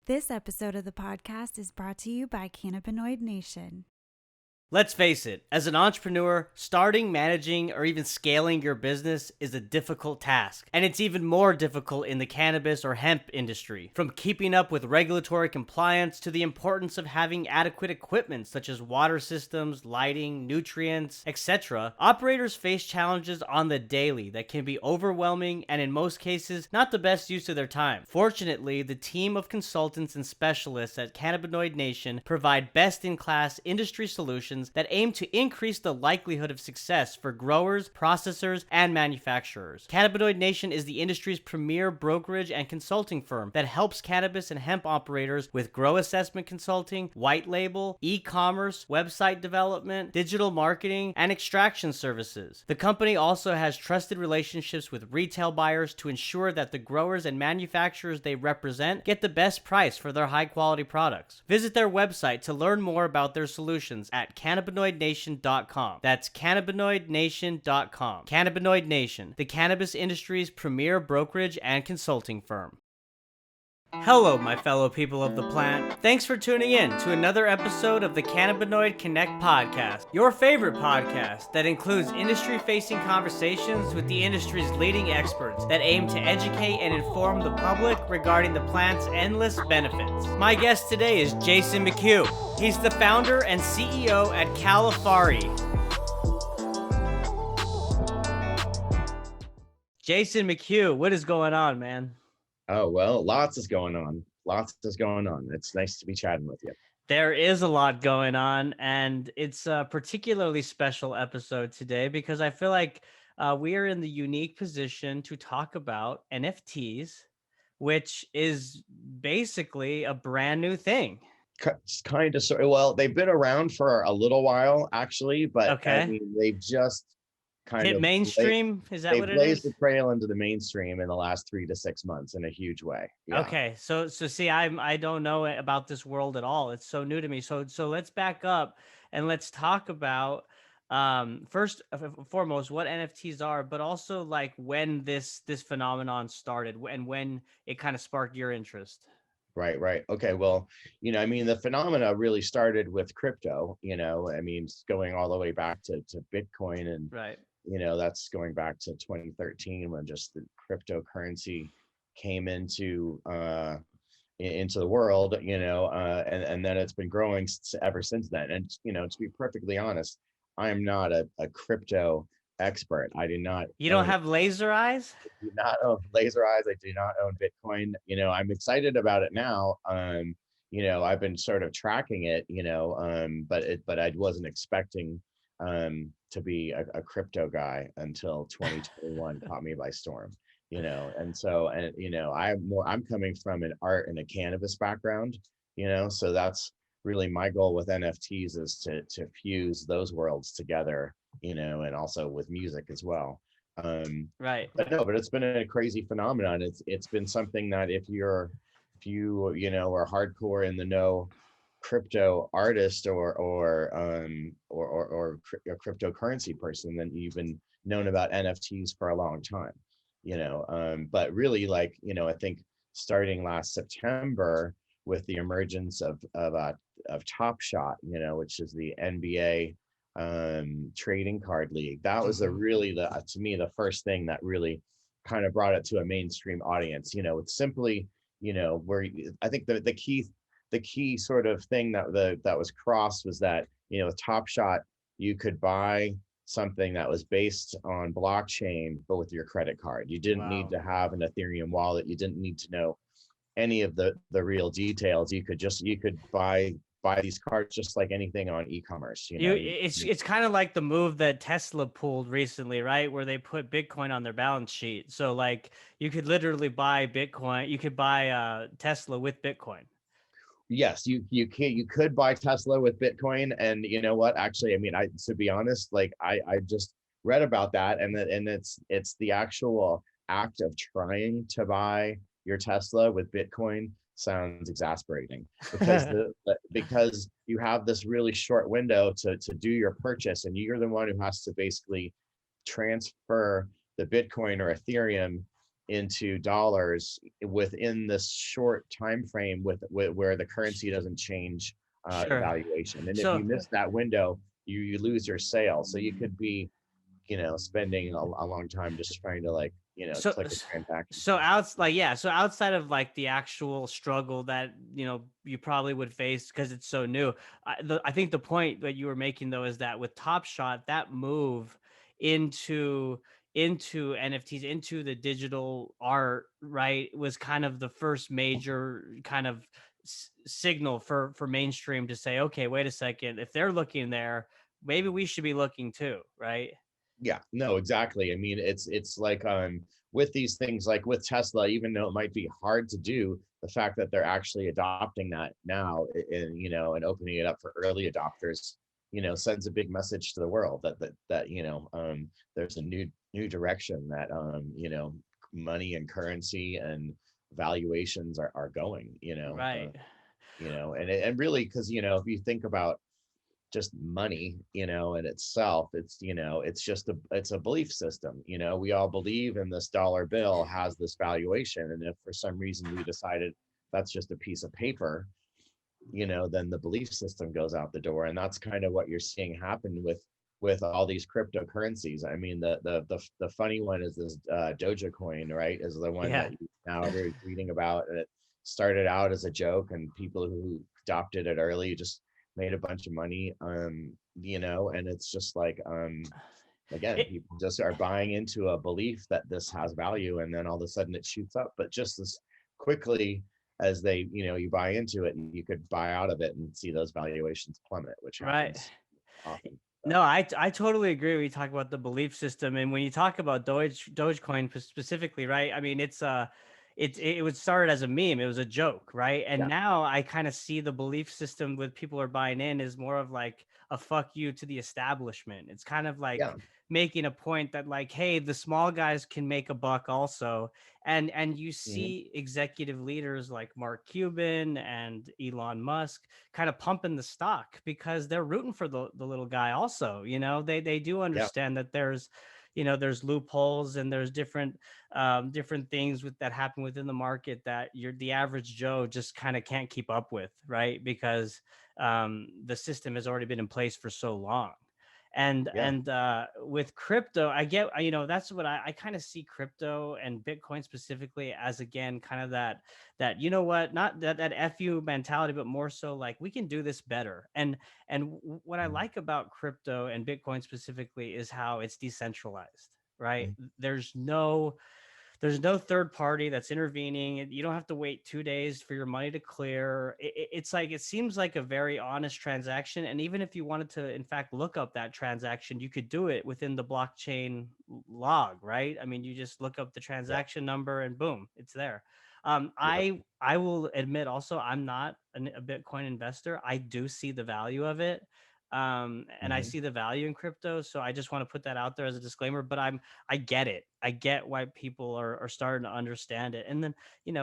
This episode of the podcast is brought to you by Cannabinoid Nation. Let's face it, as an entrepreneur, starting, managing, or even scaling your business is a difficult task. And it's even more difficult in the cannabis or hemp industry. From keeping up with regulatory compliance to the importance of having adequate equipment such as water systems, lighting, nutrients, etc., operators face challenges on the daily that can be overwhelming and in most cases, not the best use of their time. Fortunately, the team of consultants and specialists at Cannabinoid Nation provide best-in-class industry solutions that aim to increase the likelihood of success for growers, processors, and manufacturers. Cannabinoid Nation is the industry's premier brokerage and consulting firm that helps cannabis and hemp operators with grow assessment consulting, white label, e-commerce, website development, digital marketing, and extraction services. The company also has trusted relationships with retail buyers to ensure that the growers and manufacturers they represent get the best price for their high-quality products. Visit their website to learn more about their solutions at cannabinoidnation.com. That's cannabinoidnation.com. Cannabinoid Nation, the cannabis industry's premier brokerage and consulting firm. Hello, my fellow people of the plant. Thanks for tuning in to another episode of the Cannabinoid Connect podcast, your favorite podcast that includes industry-facing conversations with the industry's leading experts that aim to educate and inform the public regarding the plant's endless benefits. My guest today is Jason McHugh. He's the founder and CEO at CALIFARI. Jason McHugh, what is going on, man? Oh, well, lots is going on. It's nice to be chatting with you. There is a lot going on, and it's a particularly special episode today because I feel like we are in the unique position to talk about NFTs, which is basically a brand new thing. Kind of, well, they've been around for a little while, actually, but Okay. I mean, they've just kind Hit of mainstream? Is that what it blazed is? the trail into the mainstream in the last 3 to 6 months in a huge way. Yeah. Okay, so see, I don't know about this world at all. It's so new to me. So let's back up and let's talk about first foremost what NFTs are, but also like when this phenomenon started and when it kind of sparked your interest. Right. Okay, well, I mean, the phenomena really started with crypto, I mean, it's going all the way back to Bitcoin, and Right. That's going back to 2013 when just the cryptocurrency came into the world, and then it's been growing ever since then. And to be perfectly honest, I am not a crypto expert. I do not. You don't have laser eyes? I do not own laser eyes. I do not own Bitcoin. I'm excited about it now. I've been sort of tracking it, but I wasn't expecting to be a crypto guy until 2021 caught me by storm. I'm coming from an art and a cannabis background, so that's really my goal with NFTs is to fuse those worlds together, and also with music as well. Right. But it's been a crazy phenomenon. It's been something that if you are hardcore in the know crypto artist or a cryptocurrency person, then you've been known about NFTs for a long time, but really, like, I think starting last September with the emergence of Top Shot, which is the NBA trading card league, that was to me the first thing that really kind of brought it to a mainstream audience. It's simply, where I think the key sort of thing that was crossed was that, with Top Shot, you could buy something that was based on blockchain, but with your credit card. You didn't need to have an Ethereum wallet. You didn't need to know any of the real details. You could buy these cards just like anything on e-commerce. It's kind of like the move that Tesla pulled recently, right? Where they put Bitcoin on their balance sheet. So like you could literally buy Bitcoin. You could buy Tesla with Bitcoin. Yes, you could buy Tesla with Bitcoin, and you know what? Actually, I mean, to be honest, like I just read about that, and it's the actual act of trying to buy your Tesla with Bitcoin sounds exasperating because because you have this really short window to do your purchase, and you're the one who has to basically transfer the Bitcoin or Ethereum into dollars within this short time frame with where the currency doesn't change Sure. valuation. And if you So miss that window, you lose your sale. So you could be, spending a long time just trying to, like, so click a transaction. so outside of like the actual struggle that you probably would face because it's so new, I think the point that you were making though is that with Top Shot, that move into NFTs, into the digital art, right, was kind of the first major kind of signal for mainstream to say, okay, wait a second, if they're looking there, maybe we should be looking too, right? Yeah, no, exactly. I mean, it's like, with these things, like with Tesla, even though it might be hard to do, the fact that they're actually adopting that now, and and opening it up for early adopters, sends a big message to the world that there's a new direction that money and currency and valuations are going, Right. and really, because if you think about just money, in itself, it's a belief system. We all believe in this dollar bill has this valuation, and if for some reason we decided that's just a piece of paper, then the belief system goes out the door. And that's kind of what you're seeing happen with all these cryptocurrencies. I mean, the funny one is this Doja coin, right, is the one Yeah. that now everybody's reading about. And it started out as a joke, and people who adopted it early just made a bunch of money, and it's just like, again, It, people just are buying into a belief that this has value, and then all of a sudden it shoots up. But just as quickly as you buy into it, and you could buy out of it and see those valuations plummet, which right. happens often. So, No, I totally agree when you talk about the belief system, and when you talk about Dogecoin specifically, right? I mean, it was started as a meme, it was a joke, right? And yeah, now I kind of see the belief system with people are buying in is more of like a fuck you to the establishment. It's kind of yeah, like making a point that like, hey, the small guys can make a buck also. And you mhm, see executive leaders like Mark Cuban and Elon Musk kind of pumping the stock because they're rooting for the little guy also. They do yeah, understand that there's loopholes and there's different things that happen within the market that the average Joe just kind of can't keep up with, right? Because the system has already been in place for so long. yeah, And with crypto, I get, that's what I kind of see crypto and Bitcoin specifically as, again, kind of that, what, not that fu mentality, but more so like we can do this better. And what I mhm, like about crypto and Bitcoin specifically is how it's decentralized, right? mhm, There's no third party that's intervening. You don't have to wait 2 days for your money to clear. It's like, it seems like a very honest transaction. And even if you wanted to, in fact, look up that transaction, you could do it within the blockchain log, right? I mean, you just look up the yeah, transaction number and boom, it's there. yep, I will admit also, I'm not a Bitcoin investor. I do see the value of it. And I mhm, see the value in crypto. So I just want to put that out there as a disclaimer, but I get it. I get why people are starting to understand it. And then,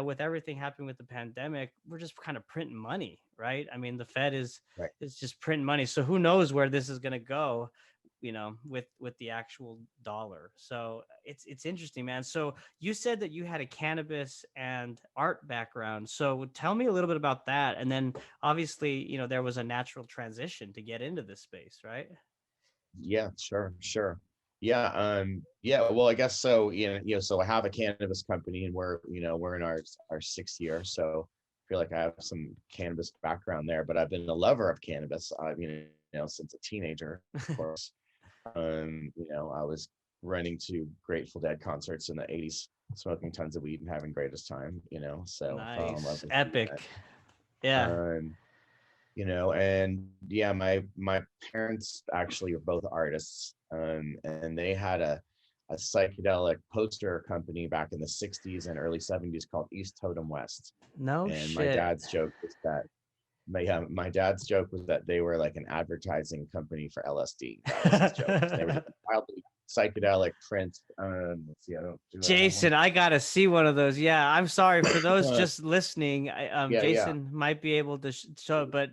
with everything happening with the pandemic, we're just kind of printing money, right? I mean, the Fed right. is just printing money. So who knows where this is going to go, with the actual dollar. So it's interesting, man. So you said that you had a cannabis and art background. So tell me a little bit about that. And then obviously, there was a natural transition to get into this space, right? Yeah, sure, sure. Yeah, yeah, well, I guess so. So I have a cannabis company, and we're in our sixth year. So I feel like I have some cannabis background there, but I've been a lover of cannabis, since a teenager, of course. I was running to Grateful Dead concerts in the 80s, smoking tons of weed and having greatest time, so I fell in love Nice. with weed then. Epic. Yeah. Um, and yeah, my parents actually are both artists, and they had a psychedelic poster company back in the 60s and early 70s called East Totem West. No And my shit. dad's joke was that my dad's joke was that they were like an advertising company for LSD. That was his joke. They were just wildly psychedelic prints. Let's see, I don't do I have one. Jason, I gotta see one of those. Yeah, I'm sorry for those Uh, just listening. yeah, yeah. Jason might be able to show, but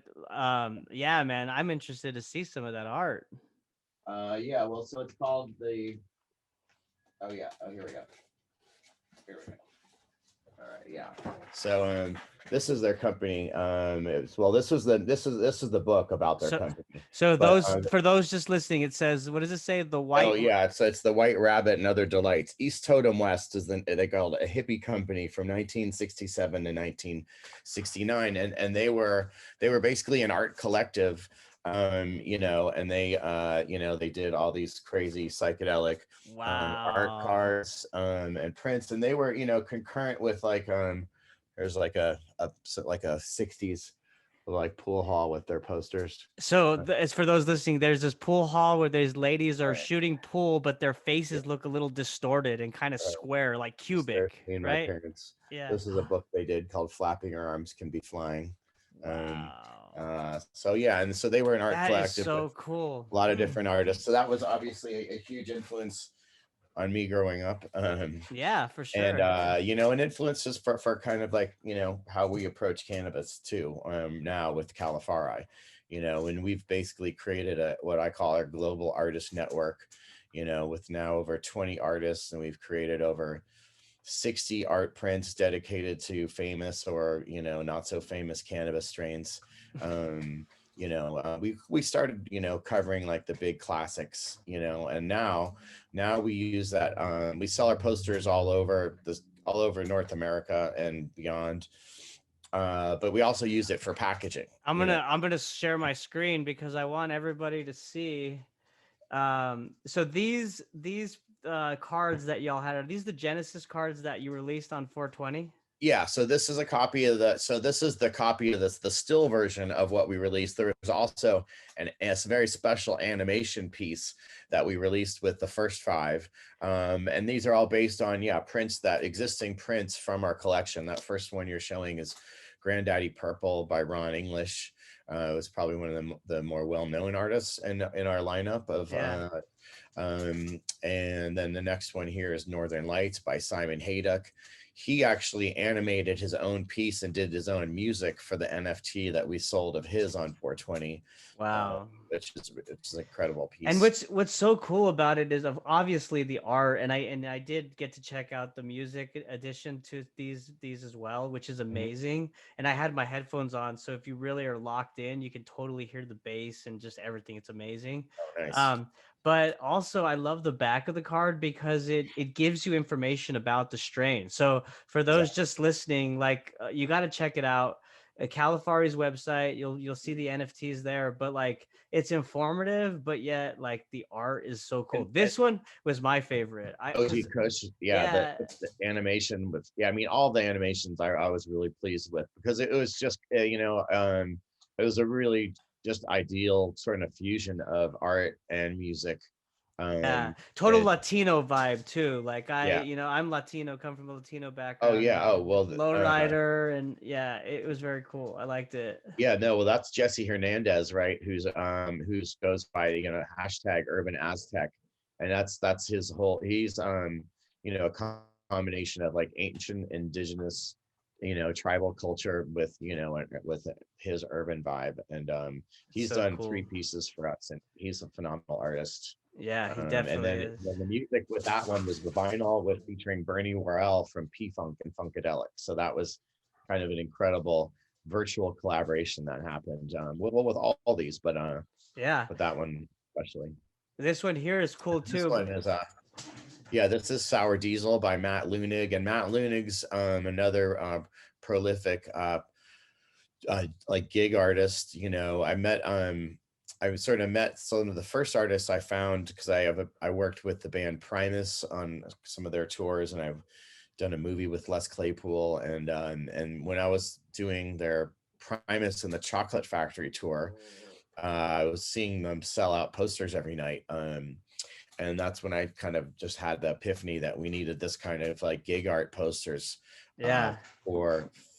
yeah, man, I'm interested to see some of that art. Yeah, well, so it's called the, oh yeah, oh, here we go. Here we go. All right, yeah. So this is their company. Well, this is the book about their So, company. so But those for those just listening, it says, what does it say? The oh white. yeah, it's the White Rabbit and Other Delights. East Totem West is they called it a hippie company from 1967 to 1969, and they were basically an art collective, and they did all these crazy psychedelic art Wow. cards and prints, and they were concurrent with there's like a 60s like pool hall with their posters. So as for those listening, there's this pool hall where these ladies are Right. shooting pool, but their Yeah. faces look a little distorted and kind of Right. square, like Sister, cubic, me and my right? parents. Yeah. This is a book they did called Flapping Our Arms Can Be Flying. Um, Wow. so yeah, and so they were an art That is collective so with cool. a lot of different artists. So that was obviously a huge influence on me growing up. Yeah, for And sure. and influences for kind of like how we approach cannabis too. Now with Califari, and we've basically created what I call our global artist network. With now over 20 artists, and we've created over 60 art prints dedicated to famous or not so famous cannabis strains. We started covering like the big classics, and now we use that. We sell our posters all over North America and beyond, but we also use it for packaging. I'm gonna share my screen because I want everybody to see. So these cards that y'all had, are these the Genesis cards that you released on 420? Yeah, so this is a copy of this is the copy of the still version of what we released. There was also a very special animation piece that we released with the first five. And these are all based on existing prints from our collection. That first one you're showing is Granddaddy Purple by Ron English. It was probably one of the more well-known artists in our lineup of Yeah. And then the next one here is Northern Lights by Simon Hayduck. He actually animated his own piece and did his own music for the NFT that we sold of his on 420. Wow. Which is an incredible piece. And what's so cool about it is obviously the art, and I did get to check out the music addition to these as well, which is amazing. And I had my headphones on, so if you really are locked in, you can totally hear the bass and just everything. It's amazing. Oh, nice. But also I love the back of the card because it gives you information about the strain. So for those just listening, like you got to check it out. Califari's website, you'll see the NFTs there, but like it's informative, but yet like the art is so cool. This one was my favorite. The animation was I mean all the animations I was really pleased with because it was just it was a really just ideal sort of fusion of art and music. Total and Latino vibe too. Like yeah. I'm Latino, come from a Latino Oh background. yeah. Oh well. Lowrider, and yeah, it was very cool. I liked it. Yeah, no, well, that's Jesse Hernandez, right? Who's goes by hashtag Urban Aztec, and that's his whole. He's a combination of like ancient indigenous, tribal culture with with his urban vibe, and he's So done cool. 3 pieces for us, and he's a phenomenal artist. Yeah, he And definitely then, is. then the music with that one was the vinyl with featuring Bernie Worrell from P Funk and Funkadelic. So that was kind of an incredible virtual collaboration that happened. With all these, but Yeah, with that one especially. this one here is cool This too. one is this is Sour Diesel by Matt Lunig, and Matt Lunig's another prolific like gig artist. I sort of met some of the first artists I found because I worked with the band Primus on some of their tours, and I've done a movie with Les Claypool, and when I was doing their Primus and the Chocolate Factory tour, I was seeing them sell out posters every night. And that's when I kind of just had the epiphany that we needed this kind of like gig art posters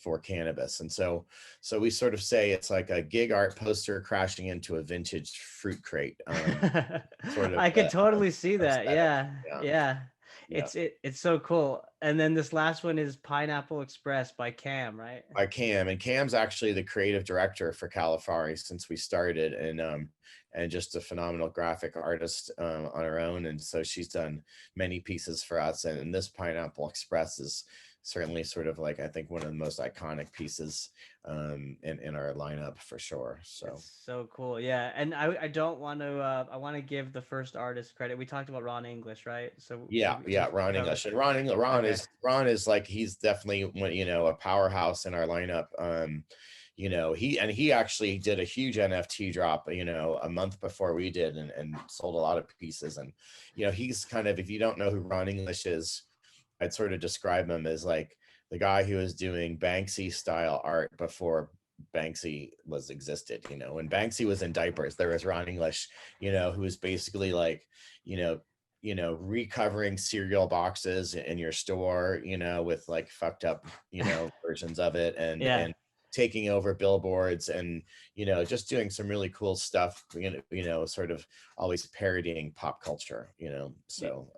for cannabis. And so we sort of say it's like a gig art poster crashing into a vintage fruit crate. I could totally see that. aesthetic. Yeah. It's so cool. And then this last one is Pineapple Express by Cam, right? By Cam, and Cam's actually the creative director for CALIFARI since we started, and just a phenomenal graphic artist on her own. And so she's done many pieces for us, and this Pineapple Express is certainly sort of like, I think, one of the most iconic pieces in our lineup for sure. So That's so cool. Yeah. And I don't want to I want to give the first artist credit. We talked about Ron English, right? So yeah, Ron covered. English, and Ron Okay. is like, he's definitely a powerhouse in our lineup. He actually did a huge NFT drop, a month before we did, and sold a lot of pieces. And he's kind of, if you don't know who Ron English is, I'd sort of describe him as like the guy who was doing Banksy style art before Banksy was existed. When Banksy was in diapers, there was Ron English, who was basically like, you know, recovering cereal boxes in your store, with like fucked up, versions of it, and Yeah. taking over billboards, and just doing some really cool stuff, sort of always parodying pop culture. So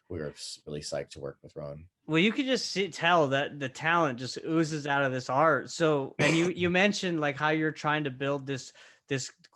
we were really psyched to work with Ron. Well, you could just tell that the talent just oozes out of this art. So, and you mentioned like how you're trying to build this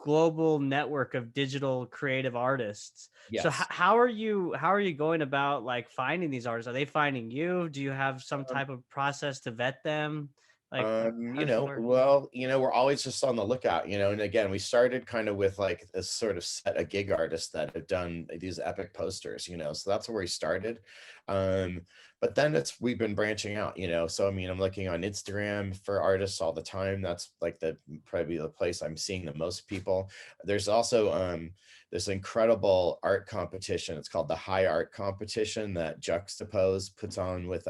global network of digital creative artists. So, Yes. how are you going about like finding these artists? Are they finding you? Do you have some Um, type of process to vet them? Like, how does it work? well, we're always just on the lookout, and again, we started kind of with like this sort of set of gig artists that have done these epic posters, so that's where we started. Um, but then we've been branching out, so I mean, I'm looking on Instagram for artists all the time. That's like probably the place I'm seeing the most people. There's also this incredible art competition. It's called the High Art Competition that Juxtapose puts on with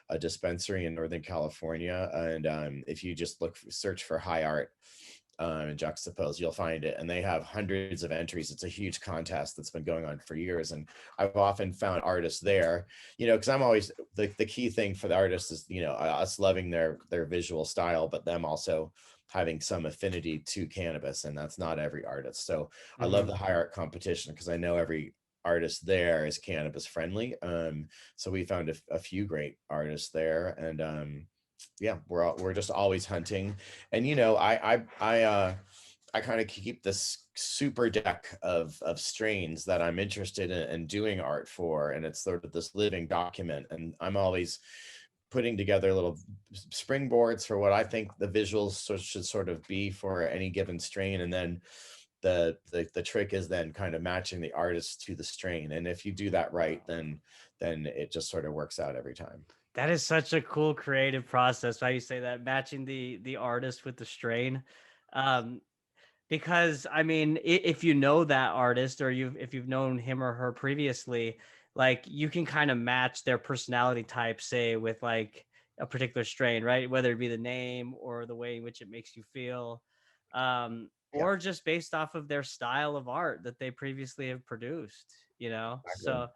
a dispensary in Northern California. And if you just search for High Art and Juxtapose, you'll find it. And they have hundreds of entries. It's a huge contest that's been going on for years. And I've often found artists there, because I'm always, the key thing for the artists is, us loving their visual style, but them also having some affinity to cannabis. And that's not every artist. So I love Mm-hmm. the High Art competition because I know every artist there is cannabis friendly. So we found a few great artists there, and yeah, we're just always hunting. And I kind of keep this super deck of strains that I'm interested in doing art for, and it's sort of this living document. And I'm always putting together little springboards for what I think the visuals should sort of be for any given strain, and then the trick is then kind of matching the artist to the strain. And if you do that right, then it just sort of works out every time. That is such a cool creative process. How you say that, matching the artist with the strain. Um, because I mean, if you know that artist or if you've known him or her previously, like you can kind of match their personality type, say with like a particular strain, right? Whether it be the name or the way in which it makes you feel, Yeah, or just based off of their style of art that they previously have produced, exactly. So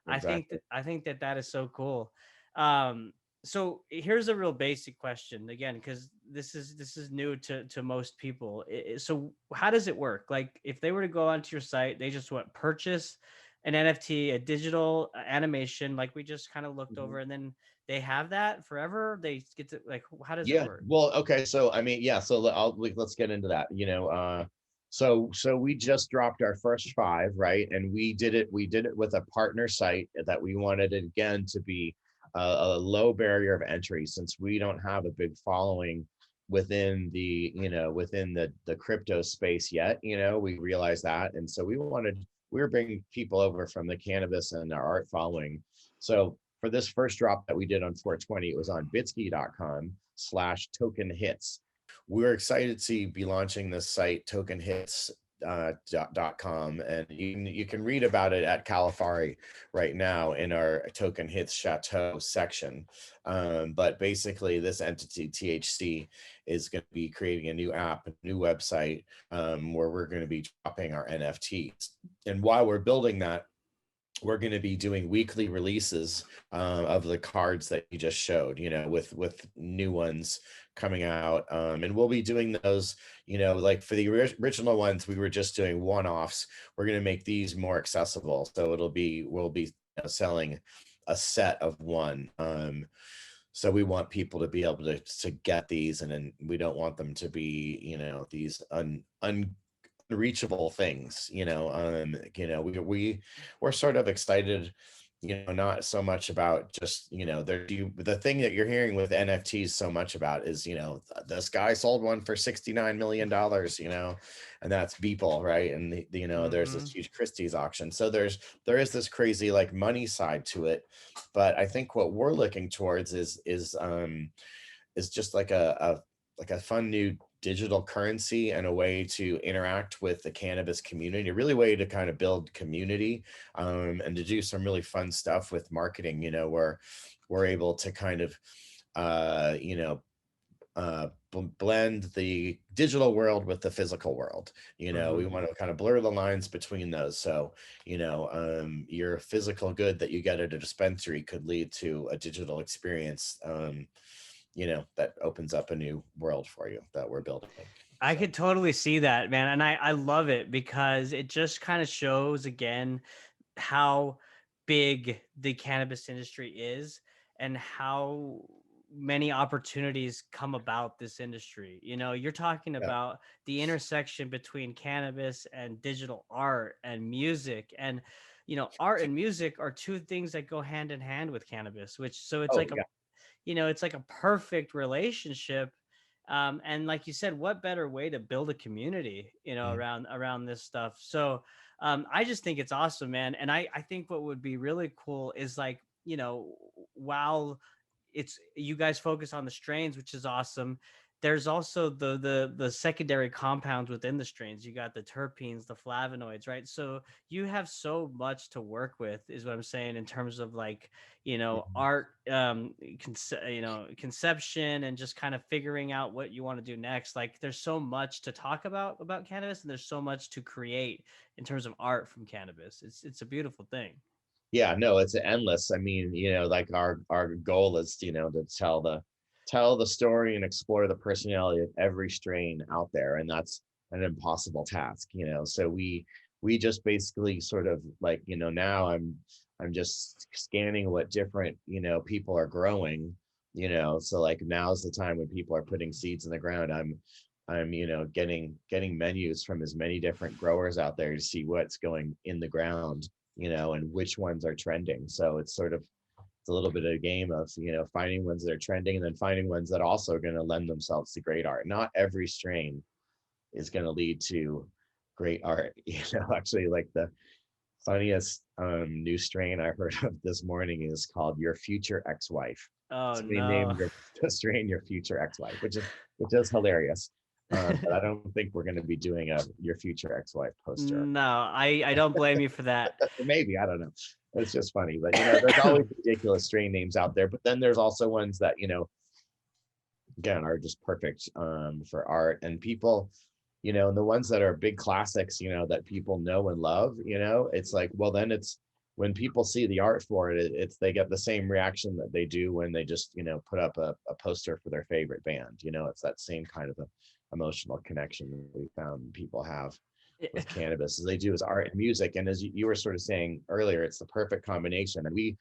Exactly. I think that is so cool. Um, so here's a real basic question again, because this is new to most people. So how does it work? Like if they were to go onto your site, they just purchase an NFT, a digital animation, like we just kind of looked Mhm. over, and then they have that forever. They get to like, how does it Yeah. work? Well, okay. So I mean, yeah. So let's get into that. So we just dropped our first five, right? And we did it. We did it with a partner site that we wanted it again to be a low barrier of entry, since we don't have a big following within the crypto space yet. We realized that, and so we were bringing people over from the cannabis and our art following. So for this first drop that we did on 420, it was on bitsky.com/token hits. We're excited to be launching this site, token hits .com, and you can read about it at Califari right now in our token hits chateau section. But basically this entity THC is going to be creating a new app, a new website, where we're going to be dropping our NFTs. And while we're building that, we're going to be doing weekly releases of the cards that you just showed, with new ones coming out. And we'll be doing those, like for the original ones, we were just doing one-offs. We're going to make these more accessible. So we'll be selling a set of one. So we want people to be able to get these, and then we don't want them to be, these unreachable things. We're sort of excited, not so much about just, the thing that you're hearing with NFTs so much about is, this guy sold one for $69 million, and that's Beeple, right? And there's this huge Christie's auction. So there is this crazy like money side to it. But I think what we're looking towards is just like a fun new digital currency and a way to interact with the cannabis community, a really way to kind of build community, and to do some really fun stuff with marketing, where we're able to kind of blend the digital world with the physical world. We want to kind of blur the lines between those. So, your physical good that you get at a dispensary could lead to a digital experience, that opens up a new world for you that we're building. I could totally see that, man. And I love it because it just kind of shows again how big the cannabis industry is and how many opportunities come about this industry. You're talking about the intersection between cannabis and digital art and music, and art and music are two things that go hand in hand with cannabis, so it's it's like a perfect relationship. And like you said, what better way to build a community, around this stuff. So I just think it's awesome, man. And I think what would be really cool is like, while it's you guys focus on the strains, which is awesome, there's also the secondary compounds within the strains. You got the terpenes, the flavonoids, right? So you have so much to work with, is what I'm saying, in terms of like, art, conception, and just kind of figuring out what you want to do next. Like there's so much to talk about cannabis, and there's so much to create in terms of art from cannabis. It's a beautiful thing. Yeah, no, it's endless. I mean, like our goal is, to tell the story and explore the personality of every strain out there, and that's an impossible task. So we just basically sort of like, now I'm just scanning what different, people are growing, so like now's the time when people are putting seeds in the ground. I'm getting menus from as many different growers out there to see what's going in the ground, and which ones are trending. So it's a little bit of a game of, finding ones that are trending and then finding ones that also are going to lend themselves to great art. Not every strain is going to lead to great art. Actually, like the funniest new strain I heard of this morning is called Your Future Ex-Wife. Oh, Somebody no. named the strain Your Future Ex-Wife, which is hilarious. But I don't think we're going to be doing a Your Future Ex-Wife poster. No, I don't blame you for that. Maybe, I don't know. It's just funny. But there's always ridiculous strain names out there. But then there's also ones that, again, are just perfect for art. And people, and the ones that are big classics, that people know and love, it's like, well, then it's when people see the art for it, they get the same reaction that they do when they just, put up a poster for their favorite band. It's that same kind of emotional connection that we found people have with cannabis, as they do as art and music. And as you were sort of saying earlier, it's the perfect combination. And we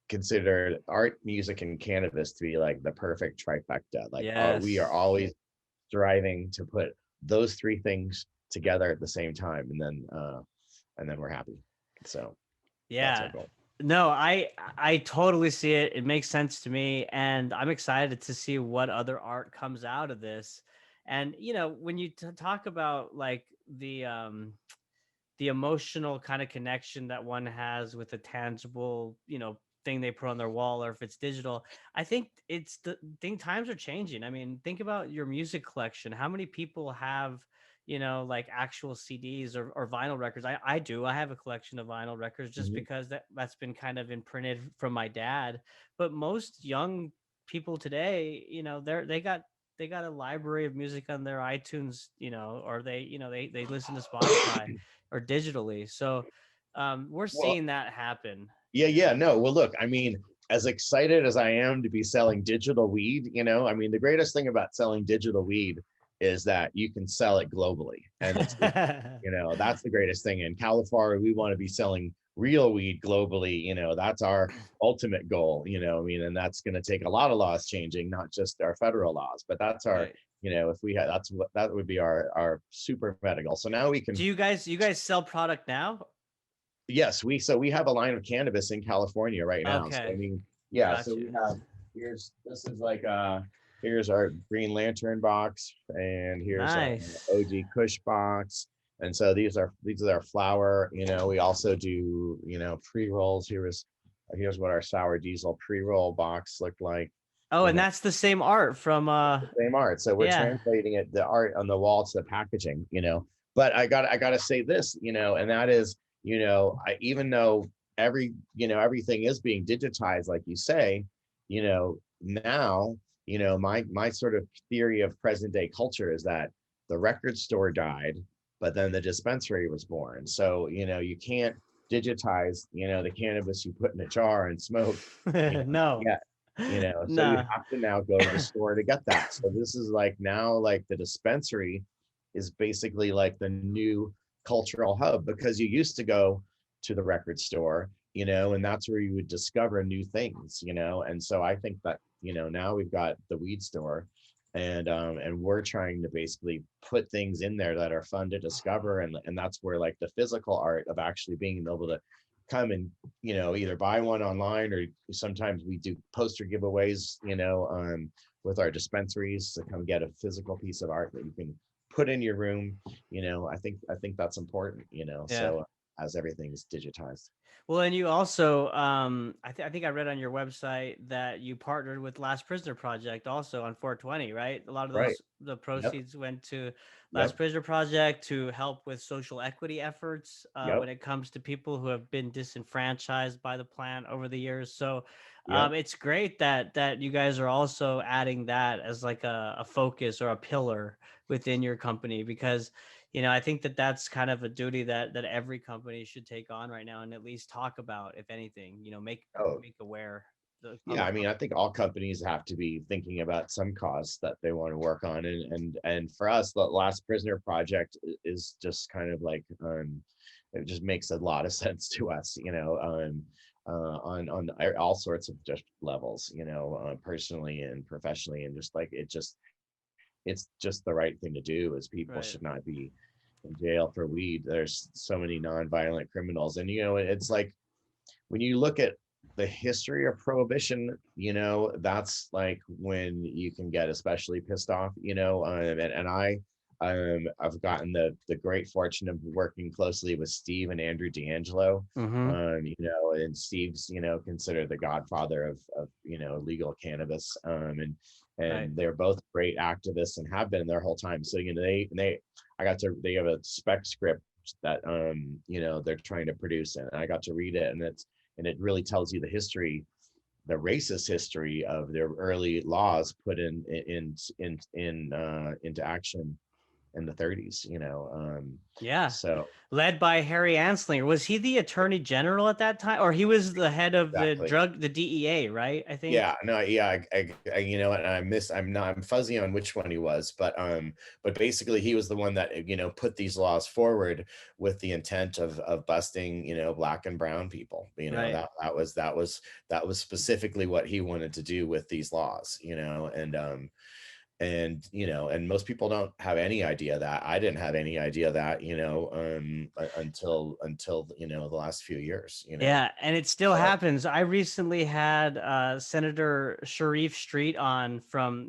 consider art, music, and cannabis to be like the perfect trifecta. Like we are always striving to put those three things together at the same time, and then we're happy. So that's our goal. No, I totally see it. It makes sense to me, and I'm excited to see what other art comes out of this. And when you talk about like the emotional kind of connection that one has with a tangible, thing they put on their wall, or if it's digital, I think times are changing. I mean, think about your music collection. How many people have, like actual CDs or vinyl records? I do. I have a collection of vinyl records just because that's been kind of imprinted from my dad. But most young people today, they got a library of music on their iTunes, or they listen to Spotify or digitally. So we're seeing that happen. Yeah. No, well, look, I mean, as excited as I am to be selling digital weed, I mean, the greatest thing about selling digital weed is that you can sell it globally. And it's, that's the greatest thing. In CALIFARI, we want to be selling real weed globally, that's our ultimate goal, I mean, and that's going to take a lot of laws changing, not just our federal laws, but that's our, Right. if we had, that's what, that would be our super meta goal. So now we can, Do you guys sell product now? yes, so we have a line of cannabis in California right now. So I Okay. mean, yeah, so Got we you. have, this is like here's our Green Lantern box, and here's our Nice. OG Kush box. And so these are our flower, we also do, pre-rolls. Here's what our sour diesel pre-roll box looked like. Oh, and And that's the same art from the same art. So we're yeah. translating the art on the wall to the packaging, But I gotta say this, and that is, even though everything is being digitized, like you say, now, my sort of theory of present day culture is that the record store died, but then the dispensary was born. So, you can't digitize, the cannabis you put in a jar and smoke, No. yeah, so you No. have to now go to the store to get that. So this is like now, like the dispensary is basically like the new cultural hub, because you used to go to the record store, and that's where you would discover new things, and so I think that, now we've got the weed store, and we're trying to basically put things in there that are fun to discover, and that's where like the physical art of actually being able to come and, either buy one online, or sometimes we do poster giveaways, with our dispensaries, to come get a physical piece of art that you can put in your room. I think that's important, Yeah. so as everything is digitized. Well, and you also, I think I read on your website that you partnered with Last Prisoner Project also on 420, right? A lot of Right. the Yep. proceeds went to Last Yep. Prisoner Project to help with social equity efforts Yep. when it comes to people who have been disenfranchised by the plant over the years. So Yep. it's great that you guys are also adding that as like a focus or a pillar within your company, because I think that's kind of a duty that every company should take on right now, and at least talk about, if anything, Oh, make aware the yeah, other I mean, I companies. think all companies have to be thinking about some cause that they want to work on, and for us, the Last Prisoner Project is just kind of like, it just makes a lot of sense to us, on all sorts of just levels, personally and professionally, and just like it's just the right thing to do. Is people Right. should not be in jail for weed. There's so many nonviolent criminals, and it's like, when you look at the history of prohibition, that's like when you can get especially pissed off, and I've gotten the great fortune of working closely with Steve and Andrew D'Angelo, Mm-hmm. and Steve's, considered the godfather of legal cannabis, Right. and they're both great activists and have been their whole time. So, they have a spec script that, they're trying to produce, and I got to read it, and it really tells you the history, the racist history of their early laws put into action in the 30s. Yeah. So Led by Harry Anslinger. Was he the attorney general at that time, or he was the head of exactly. the DEA, right? I think. Yeah, no, yeah, and I'm fuzzy on which one he was, but basically he was the one that, put these laws forward with the intent of busting, black and brown people. Right. That was specifically what he wanted to do with these laws, and most people don't have any idea that. I didn't have any idea that, until the last few years. Yeah, and it still So happens. I recently had Senator Sharif Street on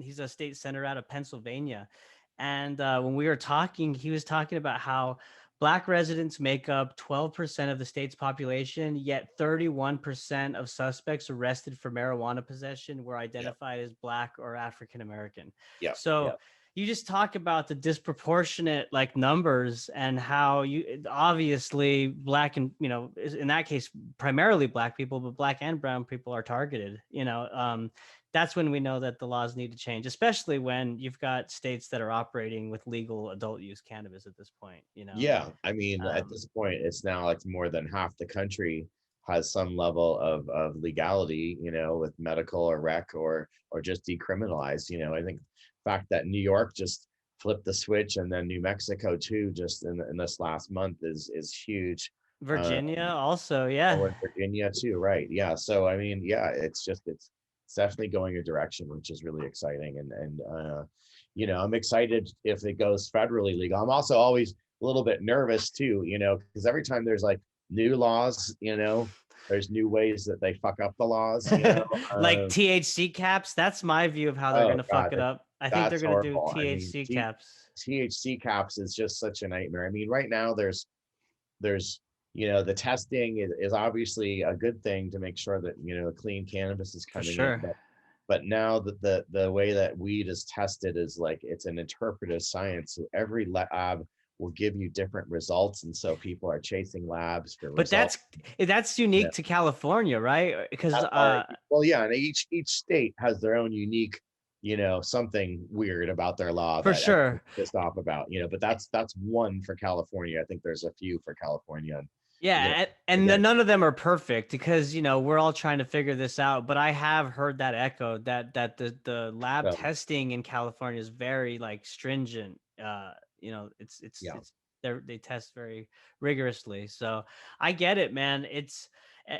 he's a state senator out of Pennsylvania. And when we were talking, he was talking about how Black residents make up 12% of the state's population, yet 31% of suspects arrested for marijuana possession were yeah, identified as Black or African American. yeah, So you just talk about the disproportionate like numbers, and how you obviously Black and in that case primarily Black people, but Black and brown people are targeted. That's when we know that the laws need to change, especially when you've got states that are operating with legal adult use cannabis at this point. yeah. I mean, at Um, this point, it's now like more than half the country has some level of legality, with medical or rec, or just decriminalized. I think the fact that New York just flipped the switch, and then New Mexico too, just in this last month, is huge. Virginia also, yeah. Oh, in Virginia too, right? Yeah. So I mean, yeah, it's definitely going a direction which is really exciting, and I'm excited if it goes federally legal. I'm also always a little bit nervous too, because every time there's like new laws, there's new ways that they fuck up the laws, Like THC caps, that's my view of how they're Oh gonna God, fuck it up. I think they're that's gonna do horrible. I mean, THC caps. THC caps is just such a nightmare. I mean, right now there's the testing is obviously a good thing to make sure that clean cannabis is For coming in, sure. but now that the way that weed is tested is like it's an interpretive science. So every lab will give you different results, and so people are chasing labs for But results. that's You know, unique to California, right? Because well, yeah, and each state has their own unique, something weird about their law for that everyone's sure. pissed off about. But that's one for California. I think there's a few for California, and Yeah, and again, none of them are perfect because we're all trying to figure this out. But I have heard that echoed that the lab so testing in California is very like stringent. yeah. It's they test very rigorously. So I get it, man.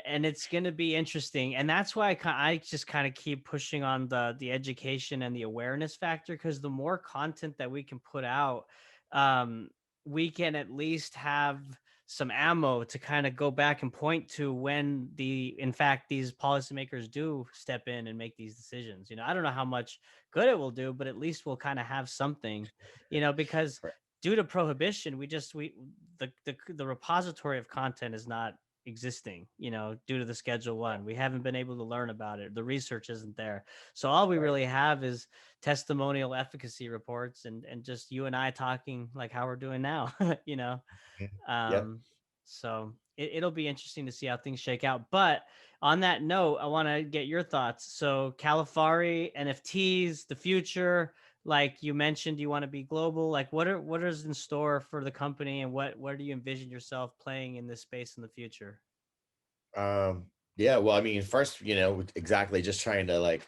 And it's going to be interesting, and that's why I just kind of keep pushing on the education and the awareness factor, because the more content that we can put out, um, we can at least have some ammo to kind of go back and point to when in fact these policymakers do step in and make these decisions. I don't know how much good it will do, but at least we'll kind of have something, because Right. due to prohibition, the repository of content is not existing, due to the Schedule 1. We haven't been able to learn about it. The research isn't there. So all we Right. really have is testimonial efficacy reports and just you and I talking like how we're doing now, Mhm. Yep. um, so it'll be interesting to see how things shake out. But on that note, I want to get your thoughts. So Califari, NFTs, the future, like you mentioned, you want to be global. Like what is in store for the company, and where do you envision yourself playing in this space in the future? Yeah. Well, I mean, first, exactly, just trying to like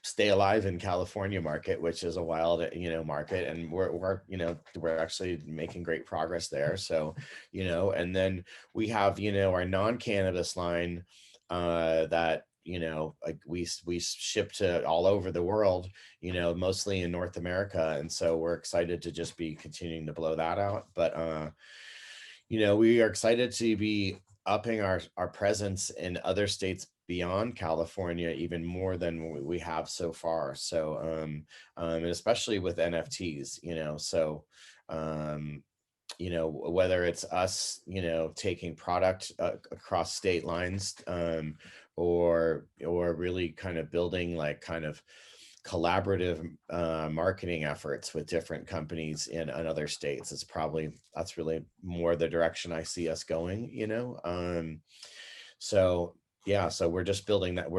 stay alive in California market, which is a wild, market, and we're actually making great progress there. So, and then we have, our non-cannabis line, that like we ship to all over the world, mostly in North America, and so we're excited to just be continuing to blow that out. But we are excited to be upping our presence in other states beyond California even more than we have so far. So, and especially with NFTs, so, um, whether it's us, taking product across state lines, or really kind of building like kind of collaborative marketing efforts with different companies in other states. That's really more the direction I see us going, so yeah, so we're just building that.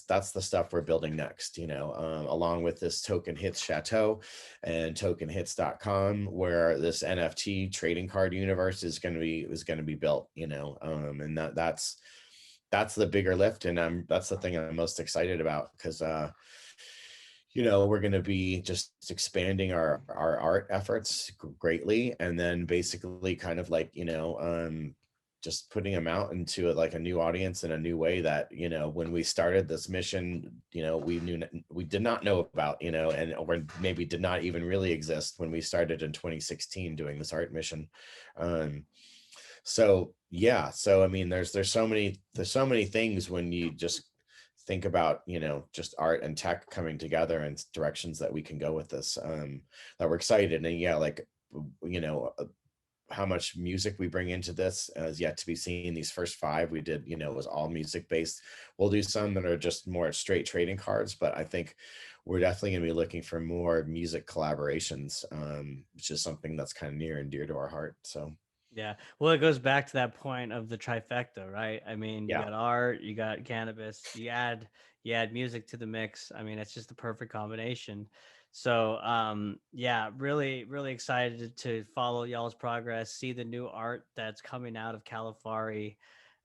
That's the stuff we're building next, along with this Token Hits Chateau and tokenhits.com, where this NFT trading card universe is going to be built, and that's the bigger lift, and that's the thing I'm most excited about, because we're going to be just expanding our art efforts greatly, and then basically kind of like just putting them out into like a new audience in a new way that when we started this mission, we did not know about, and or maybe did not even really exist when we started in 2016 doing this art mission. So yeah, so I mean, there's so many things when you just think about just art and tech coming together and directions that we can go with this, that we're excited. And yeah, like you know uh, how much music we bring into this is yet to be seen. These first five we did, was all music based. We'll do some that are just more straight trading cards, but I think we're definitely going to be looking for more music collaborations, which is something that's kind of near and dear to our heart. So Yeah. Well, it goes back to that point of the trifecta, right? I mean, you yeah. got art, you got cannabis, you add music to the mix. I mean, it's just the perfect combination. So, yeah, really, really excited to follow y'all's progress, see the new art that's coming out of Califari.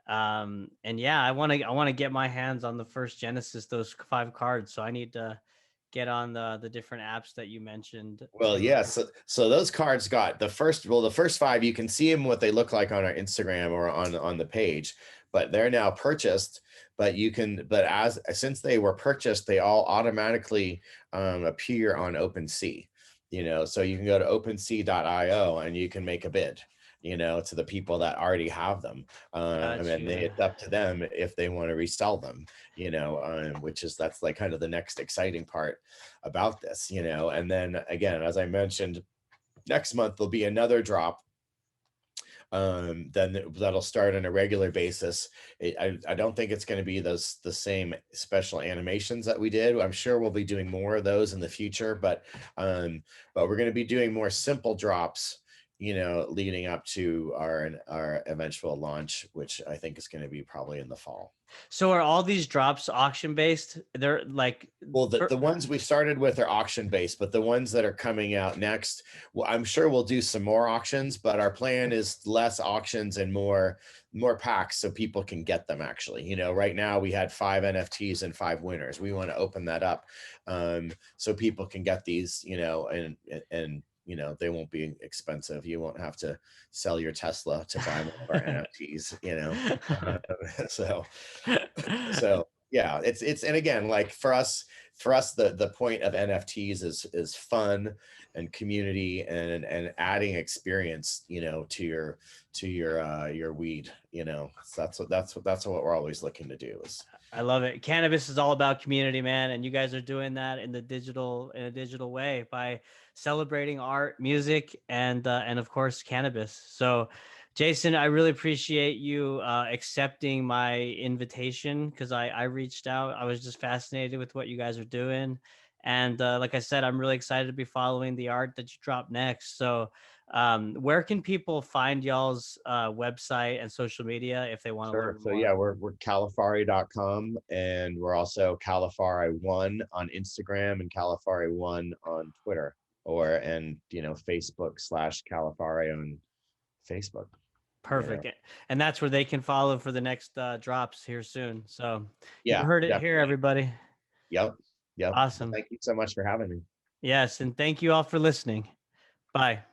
And yeah, I want to get my hands on the first Genesis, those 5 cards. So I need to get on the different apps that you mentioned. Well, yeah. So those cards got the first. Well, the first five, you can see them what they look like on our Instagram or on the page, but they're now purchased. But you can, but as since they were purchased, they all automatically appear on OpenSea. So you can go to OpenSea.io and you can make a bid. To the people that already have them, and then it's up to them if they want to resell them. That's like kind of the next exciting part about this. And then again, as I mentioned, next month there'll be another drop. Then that'll start on a regular basis. I don't think it's going to be the same special animations that we did. I'm sure we'll be doing more of those in the future, but we're going to be doing more simple drops, leading up to our eventual launch, which I think is going to be probably in the fall. So are all these drops auction based? They're like, well, the ones we started with are auction based, but the ones that are coming out next, well, I'm sure we'll do some more auctions, but our plan is less auctions and more packs so people can get them actually. Right now we had 5 NFTs and 5 winners. We want to open that up so people can get these, and they won't be expensive. You won't have to sell your Tesla to buy more NFTs, so yeah, it's and again, like for us, the point of NFTs is fun and community and adding experience, to your weed. So that's what we're always looking to do. I love it. Cannabis is all about community, man, and you guys are doing that in a digital way by celebrating art, music, and of course cannabis. So, Jason, I really appreciate you accepting my invitation because I reached out. I was just fascinated with what you guys are doing, and like I said, I'm really excited to be following the art that you drop next. So, where can people find y'all's website and social media if they want to learn more? So yeah, we're califari.com, and we're also Califari1 on Instagram and Califari1 on Twitter, and Facebook/Califari on Facebook. Perfect. And that's where they can follow for the next drops here soon. So yeah, you heard it definitely. here, everybody. Yep. Awesome. Thank you so much for having me. Yes. And thank you all for listening. Bye.